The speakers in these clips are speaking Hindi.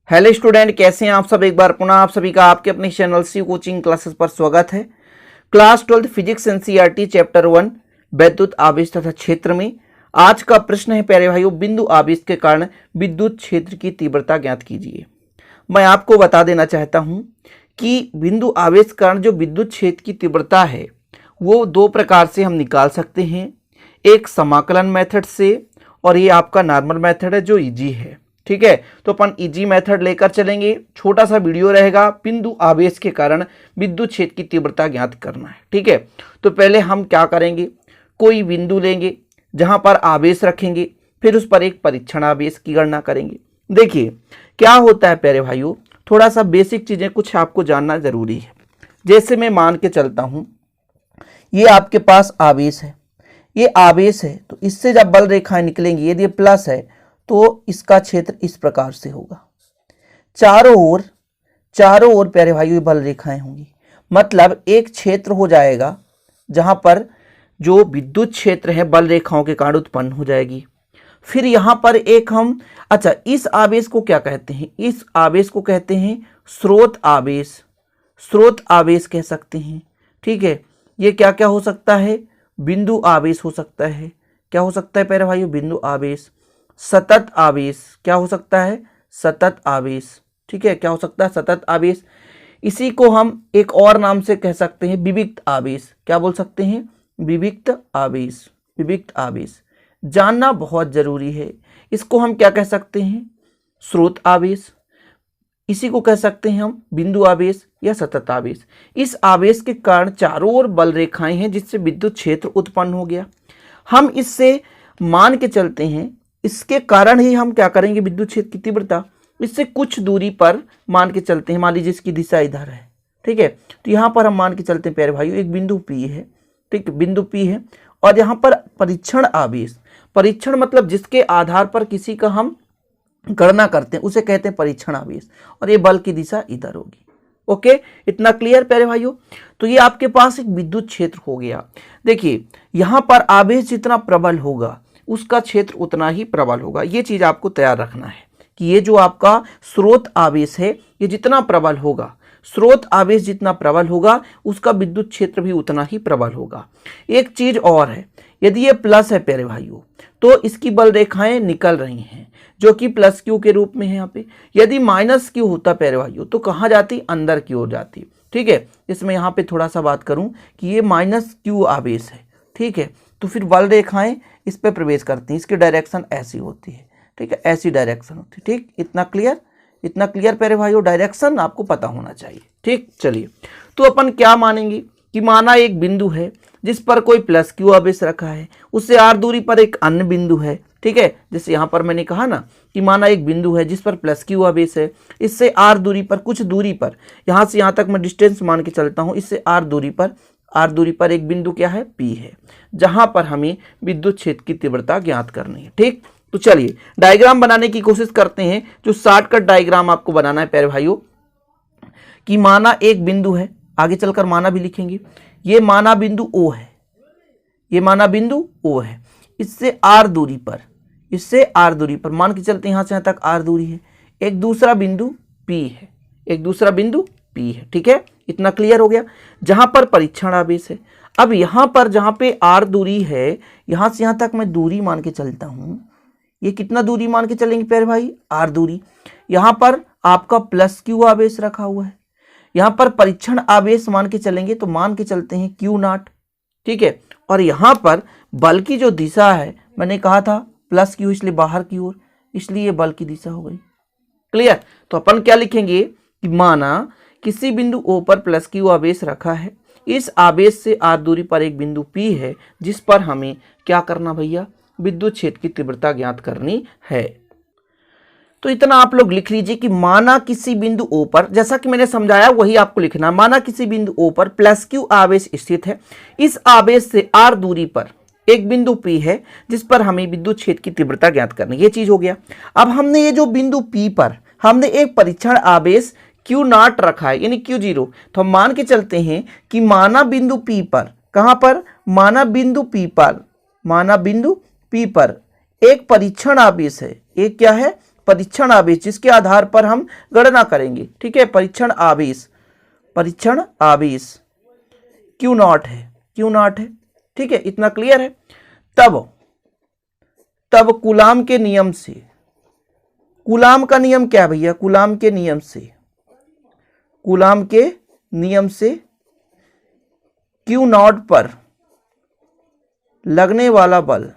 हेलो स्टूडेंट, कैसे हैं आप सब। एक बार पुनः आप सभी का आपके अपने चैनल सी कोचिंग क्लासेस पर स्वागत है। क्लास 12 फिजिक्स एनसीईआरटी चैप्टर 1 विद्युत आवेश तथा क्षेत्र में आज का प्रश्न है प्यारे भाइयों, बिंदु आवेश के कारण विद्युत क्षेत्र की तीव्रता ज्ञात कीजिए। मैं आपको बता देना चाहता हूं कि बिंदु आवेश के कारण जो विद्युत क्षेत्र की तीव्रता है वो दो प्रकार से हम निकाल सकते हैं, एक समाकलन मेथड से और ये आपका नॉर्मल मेथड है जो इजी है। ठीक है, तो अपन इजी मेथड लेकर चलेंगे। छोटा सा वीडियो रहेगा, बिंदु आवेश के कारण विद्युत क्षेत्र की तीव्रता ज्ञात करना है। ठीक है, तो पहले हम क्या करेंगे, कोई बिंदु लेंगे जहां पर आवेश रखेंगे, फिर उस पर एक परीक्षण आवेश की गणना करेंगे। देखिए क्या होता है प्यारे भाइयों, थोड़ा सा बेसिक चीजें कुछ आपको जानना जरूरी है। जैसे मैं मान के चलता हूं ये आपके पास आवेश है, ये आवेश है, तो इससे जब बल रेखाएं निकलेंगी, यदि प्लस है तो इसका क्षेत्र इस प्रकार से होगा। चारों ओर प्यारे भाइयों बल रेखाएं होंगी, मतलब एक क्षेत्र हो जाएगा जहां पर जो विद्युत क्षेत्र है बल रेखाओं के कारण उत्पन्न हो जाएगी। फिर यहां पर एक हम इस आवेश को क्या कहते हैं, इस आवेश को कहते हैं स्रोत आवेश। स्रोत आवेश कह सकते हैं। ठीक है, ये क्या क्या हो सकता है, बिंदु आवेश हो सकता है। क्या हो सकता है प्यारे भाइयों, बिंदु आवेश। सतत आवेश क्या हो सकता है, सतत आवेश। ठीक है, क्या हो सकता है, सतत आवेश। इसी को हम एक और नाम से कह सकते हैं विविक्त आवेश। क्या बोल सकते हैं, विविक्त आवेश। विविक्त आवेश जानना बहुत जरूरी है। इसको हम क्या कह सकते हैं, स्रोत आवेश। इसी को कह सकते हैं हम बिंदु आवेश या सतत आवेश। इस आवेश के कारण चारों ओर बल रेखाएं हैं जिससे विद्युत क्षेत्र उत्पन्न हो गया। हम इससे मान के चलते हैं, इसके कारण ही हम क्या करेंगे, विद्युत क्षेत्र की तीव्रता इससे कुछ दूरी पर मान के चलते हैं। मान लीजिए इसकी दिशा इधर है। ठीक है, तो यहां पर हम मान के चलते हैं प्यारे भाइयों एक बिंदु P है। ठीक है, बिंदु P है और यहां पर परीक्षण आवेश, परीक्षण मतलब जिसके आधार पर किसी का हम गणना करते हैं उसे कहते हैं परीक्षण आवेश, और ये बल की दिशा इधर होगी। ओके, इतना क्लियर प्यारे भाइयों। तो ये आपके पास एक विद्युत क्षेत्र हो गया। देखिए यहां पर आवेश जितना प्रबल होगा उसका क्षेत्र उतना ही प्रबल होगा। ये चीज आपको तैयार रखना है कि ये जो आपका स्रोत आवेश है ये जितना प्रबल होगा, स्रोत आवेश जितना प्रबल होगा उसका विद्युत क्षेत्र भी उतना ही प्रबल होगा। एक चीज और है, यदि ये प्लस है प्यारे भाइयों तो इसकी बल रेखाएं निकल रही हैं जो कि प्लस क्यू के रूप में है यहाँ पे। यदि माइनस क्यू होता प्यारे भाइयों तो कहाँ जाती, अंदर की ओर जाती। ठीक है, इसमें यहाँ पे थोड़ा सा बात करूं कि ये माइनस क्यू आवेश है। ठीक है, तो फिर बल रेखाएं इस पे प्रवेश करती हैं, इसकी डायरेक्शन ऐसी होती है। ठीक है, ऐसी डायरेक्शन होती है। ठीक, इतना क्लियर, इतना क्लियर प्यारे भाइयों, डायरेक्शन आपको पता होना चाहिए। ठीक, चलिए तो अपन क्या मानेंगे कि माना एक बिंदु है जिस पर कोई प्लस क्यू आवेश रखा है, उससे आर दूरी पर एक अन्य बिंदु है। ठीक है, जैसे यहाँ पर मैंने कहा ना कि माना एक बिंदु है जिस पर प्लस क्यू आवेश है, इससे आर दूरी पर, कुछ दूरी पर, यहाँ से यहाँ तक मैं डिस्टेंस मान के चलता हूँ, इससे आर दूरी पर एक बिंदु क्या है, P है, जहां पर हमें विद्युत क्षेत्र की तीव्रता ज्ञात करनी है। ठीक, तो चलिए डायग्राम बनाने की कोशिश करते हैं। जो शॉर्टकट डायग्राम आपको बनाना है प्यारे भाइयों कि माना एक बिंदु है, आगे चलकर माना भी लिखेंगे। ये माना बिंदु O है, ये माना बिंदु O है, इससे आर दूरी पर, इससे आर दूरी पर मान के चलते हैं यहां से यहां तक आर दूरी है। एक दूसरा बिंदु P है, एक दूसरा बिंदु P है। ठीक है, इतना क्लियर हो गया, जहां पर परीक्षण आवेश है। अब यहां पर जहां पे आर दूरी है, यहां से यहां तक मैं दूरी मान के चलता हूं। ये कितना दूरी मान के चलेंगे प्यारे भाई, आर दूरी। यहां पर आपका प्लस क्यू आवेश रखा हुआ है, यहां पर परीक्षण आवेश मान के चलेंगे तो मान के चलते हैं क्यू नॉट। ठीक है, और यहां पर बल की जो दिशा है, मैंने कहा था प्लस क्यू इसलिए बाहर की ओर, इसलिए बल की दिशा हो गई। क्लियर, तो अपन क्या लिखेंगे कि माना किसी बिंदु O पर प्लस क्यू आवेश रखा है, इस आवेश से आर दूरी पर एक बिंदु P है जिस पर हमें क्या करना भैया, विद्युत क्षेत्र की तीव्रता ज्ञात करनी है। तो इतना आप लोग लिख लीजिए कि माना किसी बिंदु O पर, जैसा कि मैंने समझाया वही आपको लिखना, माना किसी बिंदु O पर प्लस क्यू आवेश स्थित है, इस आवेश से आर दूरी पर एक बिंदु P है जिस पर हमें विद्युत क्षेत्र की तीव्रता ज्ञात करनी, ये चीज हो गया। अब हमने ये जो बिंदु P पर हमने एक परीक्षण आवेश क्यू नॉट रखा है यानी क्यू जीरो, तो हम मान के चलते हैं कि माना बिंदु P पर, कहां पर, माना बिंदु P पर, माना बिंदु P पर एक परीक्षण आवेश है, एक क्या है, परीक्षण आवेश जिसके आधार पर हम गणना करेंगे, ठीक है, परीक्षण आवेश क्यू नॉट है, ठीक है, इतना क्लियर है। तब कूलाम के नियम से, कूलाम का नियम क्या भैया, कूलाम के नियम से क्यू नॉट पर लगने वाला बल,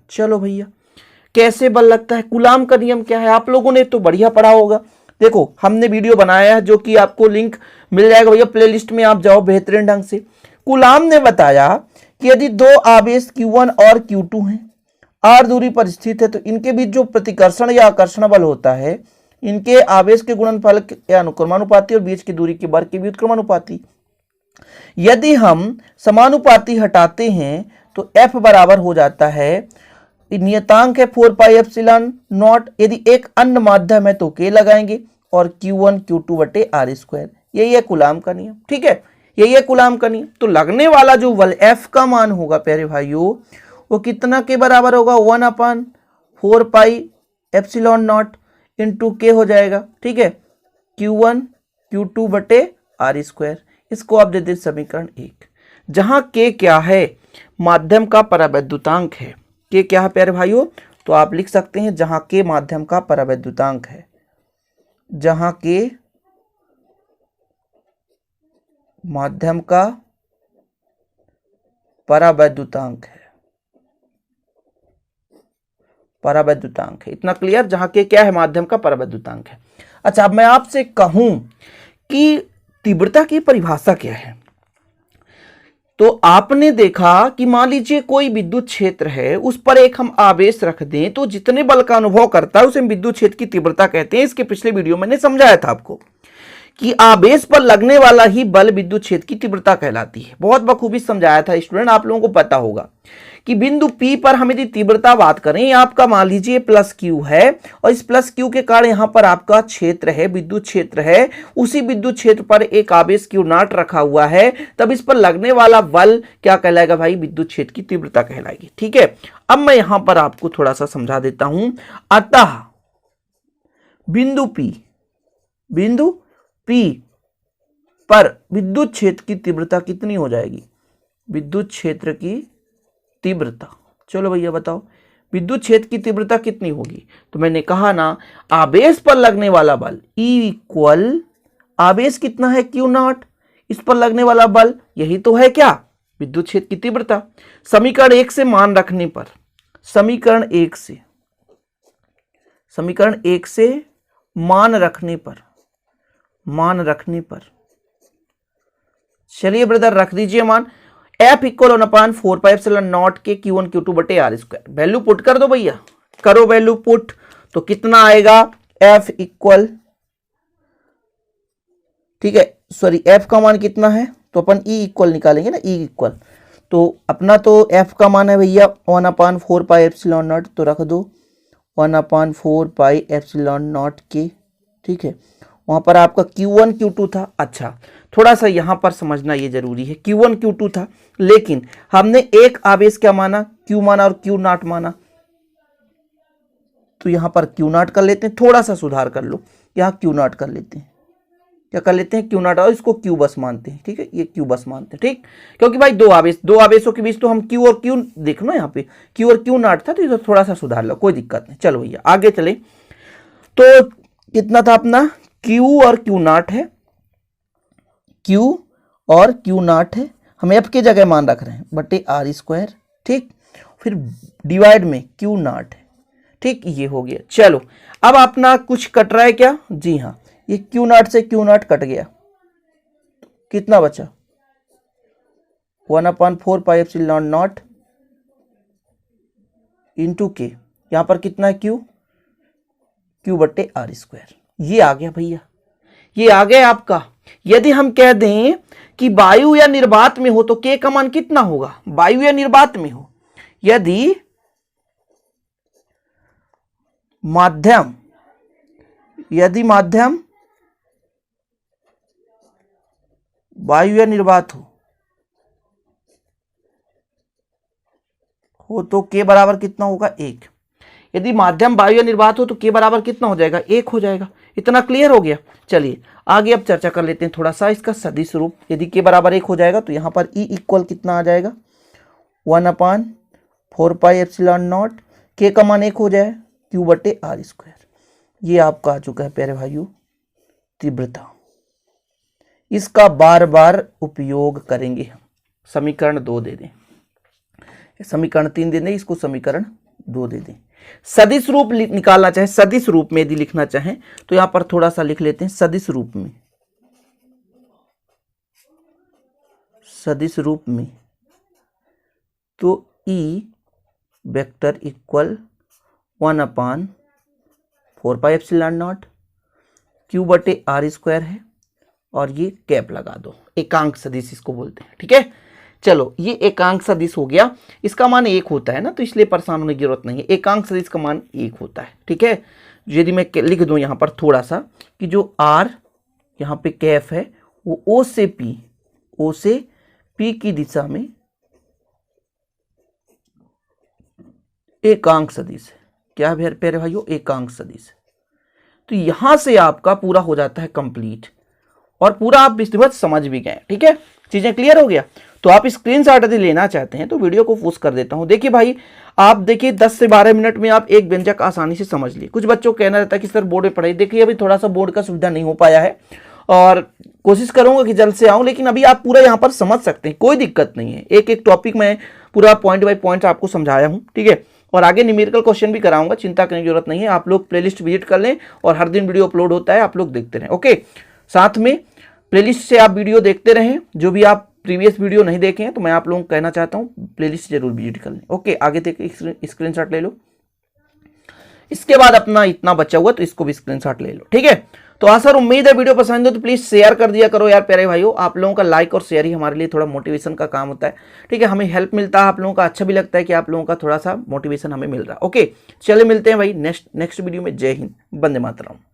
चलो भैया कैसे बल लगता है, कूलाम का नियम क्या है, आप लोगों ने तो बढ़िया पढ़ा होगा। देखो हमने वीडियो बनाया है जो कि आपको लिंक मिल जाएगा भैया प्लेलिस्ट में, आप जाओ बेहतरीन ढंग से। कूलाम ने बताया कि यदि दो आवेश Q1 और Q2 हैं, r दूरी पर स्थित है, तो इनके बीच जो प्रतिकर्षण या आकर्षण बल होता है, इनके आवेश के गुणनफल या अनुक्रमानुपाती और बीच की दूरी के वर्ग के व्युत्क्रमानुपाती। यदि हम समानुपाती हटाते हैं तो F बराबर हो जाता है, नियतांक है 4 पाई एप्सिलॉन नॉट, यदि एक अन्य माध्यम है तो K लगाएंगे, और Q1 Q2 बटे R स्क्वायर। यही है कूलाम का नियम, ठीक है, यही है कूलाम का नियम। तो लगने वाला जो बल F का मान होगा प्यारे भाइयों, वो कितना के बराबर होगा, 1/4 pi epsilon not into K हो जाएगा, ठीक है, Q1 Q2 बटे R स्क्वायर। इसको आप दे दें समीकरण 1, जहां K क्या है, माध्यम का परावैद्युतांक है। K क्या है प्यारे भाइयों, तो आप लिख सकते हैं जहां K माध्यम का परावैद्युतांक है, जहां K माध्यम का परावैद्युतांक है, इतना क्लियर, जहां K क्या है, माध्यम का परावैद्युतांक है। अच्छा, अब मैं आपसे कहूं कि तीव्रता की परिभाषा क्या है, तो आपने देखा कि मान लीजिए कोई विद्युत क्षेत्र है, उस पर एक हम आवेश रख दें तो जितने बल का अनुभव करता है उसे विद्युत क्षेत्र की तीव्रता कहते हैं। इसके पिछले वीडियो मैंने समझाया था आपको कि आवेश पर लगने वाला ही बल विद्युत क्षेत्र की तीव्रता कहलाती है। बहुत बखूबी समझाया था स्टूडेंट, आप लोगों को पता होगा कि बिंदु P पर हम यदि तीव्रता बात करें, आपका मान लीजिए प्लस Q है, और इस प्लस Q के कारण यहां पर आपका क्षेत्र है, विद्युत क्षेत्र है, उसी विद्युत क्षेत्र पर एक आवेश Q नॉट रखा हुआ है, तब इस पर लगने वाला बल क्या कहलाएगा भाई, विद्युत क्षेत्र की तीव्रता कहलाएगी, ठीक है। अब मैं यहां पर आपको थोड़ा सा समझा देता हूं। अतः बिंदु P पर विद्युत क्षेत्र की तीव्रता कितनी हो जाएगी, विद्युत क्षेत्र की तीव्रता, चलो भैया बताओ विद्युत क्षेत्र की तीव्रता कितनी होगी। तो मैंने कहा ना, आवेश पर लगने वाला बल E इक्वल, आवेश कितना है Q नॉट, इस पर लगने वाला बल यही तो है क्या, विद्युत क्षेत्र की तीव्रता। समीकरण 1 से मान रखने पर, समीकरण 1 से मान रखने पर, चलिए ब्रदर रख दीजिए मान, F equal 1/4 pi epsilon not के Q1 Q2 बटे R स्क्वायर। वैल्यू पुट कर दो भैया, करो वैल्यू पुट, तो कितना आएगा, F इक्वल, ठीक है, सॉरी F का मान कितना है, तो अपन E इक्वल निकालेंगे ना, E इक्वल, तो अपना तो F का मान है भैया 1/4 पाई एप्सिलॉन नॉट, तो रख दो 1/4 पाई एप्सिलॉन नॉट के, ठीक है, वहां पर आपका Q1 Q2 था। अच्छा, थोड़ा सा यहां पर समझना ये जरूरी है, Q1 Q2 था, लेकिन हमने एक आवेश क्या माना, Q माना और Q नॉट माना, तो यहां पर Q नॉट कर लेते हैं, थोड़ा सा सुधार कर लो, यहां Q नॉट कर लेते हैं, क्या कर लेते हैं, Q नॉट, और इसको Q बस मानते हैं, ठीक है, ये Q बस मानते हैं, ठीक, क्योंकि भाई दो आवेशों के बीच तो हम Q और Q देखना, यहाँ पे Q और Q नॉट था, तो ये थोड़ा सा सुधार लो, कोई दिक्कत नहीं। चलो भैया आगे चले, तो कितना था अपना, Q और Q नॉट है, Q और Q नॉट है, हम F की जगह मान रख रहे हैं बटे R स्क्वायर, ठीक, फिर डिवाइड में Q नॉट है, ठीक, ये हो गया। चलो अब अपना कुछ कट रहा है क्या, जी हाँ, ये Q नॉट से Q नॉट कट गया, कितना बचा, 1/4 पाई एप्सिलॉन नॉट इंटू के, यहां पर कितना है Q बटे R स्क्वायर, ये आ गया भैया, ये आ गया आपका। यदि हम कह दें कि वायु या निर्वात में हो तो K का मान कितना होगा, वायु या निर्वात में हो, यदि माध्यम वायु या निर्वात हो तो K बराबर कितना होगा, 1, यदि माध्यम वायु या निर्वात हो तो के बराबर कितना हो जाएगा, 1 हो जाएगा। इतना क्लियर हो गया। चलिए आगे अब चर्चा कर लेते हैं थोड़ा सा इसका सदिश रूप। यदि के बराबर 1 हो जाएगा तो यहाँ पर E इक्वल कितना आ जाएगा, 1/4πε0। के का मान 1 हो जाए, Q/r²। ये आपका आ चुका है प्यारे भाइयों तीव्रता। इसका बार बार उपयोग करेंगे हम। समीकरण 2 दे दें, समीकरण 3 दे दें, इसको समीकरण 2 दे दें। सदिश रूप निकालना चाहे, सदिश रूप में यदि लिखना चाहें तो यहां पर थोड़ा सा लिख लेते हैं सदिश रूप में। सदिश रूप में तो E वेक्टर इक्वल 1/4πε0 Q/r² है और ये कैप लगा दो, एकांक सदिश इसको बोलते हैं। ठीक है, चलो ये एकांक सदिश हो गया। इसका मान 1 होता है ना, तो इसलिए परेशान होने की जरूरत नहीं है। एकांक सदिश का मान 1 होता है। ठीक है, यदि मैं लिख दूं यहां पर थोड़ा सा कि जो r यहाँ पे कैफ है वो O से P की दिशा में एकांक सदिश है। क्या है प्यारे भाइयों, एकांक सदिश। तो यहां से आपका पूरा हो जाता है कंप्लीट और पूरा आप विधिवत समझ भी गए। ठीक है, चीजें क्लियर हो गया। तो आप स्क्रीनशॉट यदि लेना चाहते हैं तो वीडियो को पोस्ट कर देता हूं। देखिए भाई, आप देखिए 10 से 12 मिनट में आप एक व्यंजक आसानी से समझ लिए। कुछ बच्चों को कहना रहता है कि सर बोर्ड में पढ़ाई, देखिए अभी थोड़ा सा बोर्ड का सुविधा नहीं हो पाया है और कोशिश करूंगा कि जल्द से आऊं, लेकिन अभी आप पूरा यहां पर समझ सकते हैं, कोई दिक्कत नहीं है। एक एक टॉपिक में पूरा पॉइंट बाय पॉइंट आपको समझाया हूं। ठीक है, और आगे न्यूमेरिकल क्वेश्चन भी कराऊंगा, चिंता करने की जरूरत नहीं है। आप लोग प्लेलिस्ट विजिट कर लें और हर दिन वीडियो अपलोड होता है, आप लोग देखते रहें। ओके, साथ में प्लेलिस्ट से आप वीडियो देखते रहें। जो भी आप प्रीवियस वीडियो नहीं देखे हैं तो मैं आप लोगों को कहना चाहता हूं प्लेलिस्ट जरूर विजिट कर लें। ओके, आगे देखिए, स्क्रीनशॉट ले लो। इसके बाद अपना इतना बचा हुआ तो इसको भी स्क्रीनशॉट ले लो। ठीक है, तो आशा और उम्मीद है वीडियो पसंद हो तो प्लीज शेयर कर दिया करो यार प्यारे भाइयों। आप लोगों का लाइक और शेयर ही हमारे लिए थोड़ा मोटिवेशन का काम होता है। ठीक है, हमें हेल्प मिलता है, आप लोगों का अच्छा भी लगता है कि आप लोगों का थोड़ा सा मोटिवेशन हमें मिल रहा है। ओके, चलिए मिलते हैं भाई नेक्स्ट वीडियो में। जय हिंद, वंदे मातरम।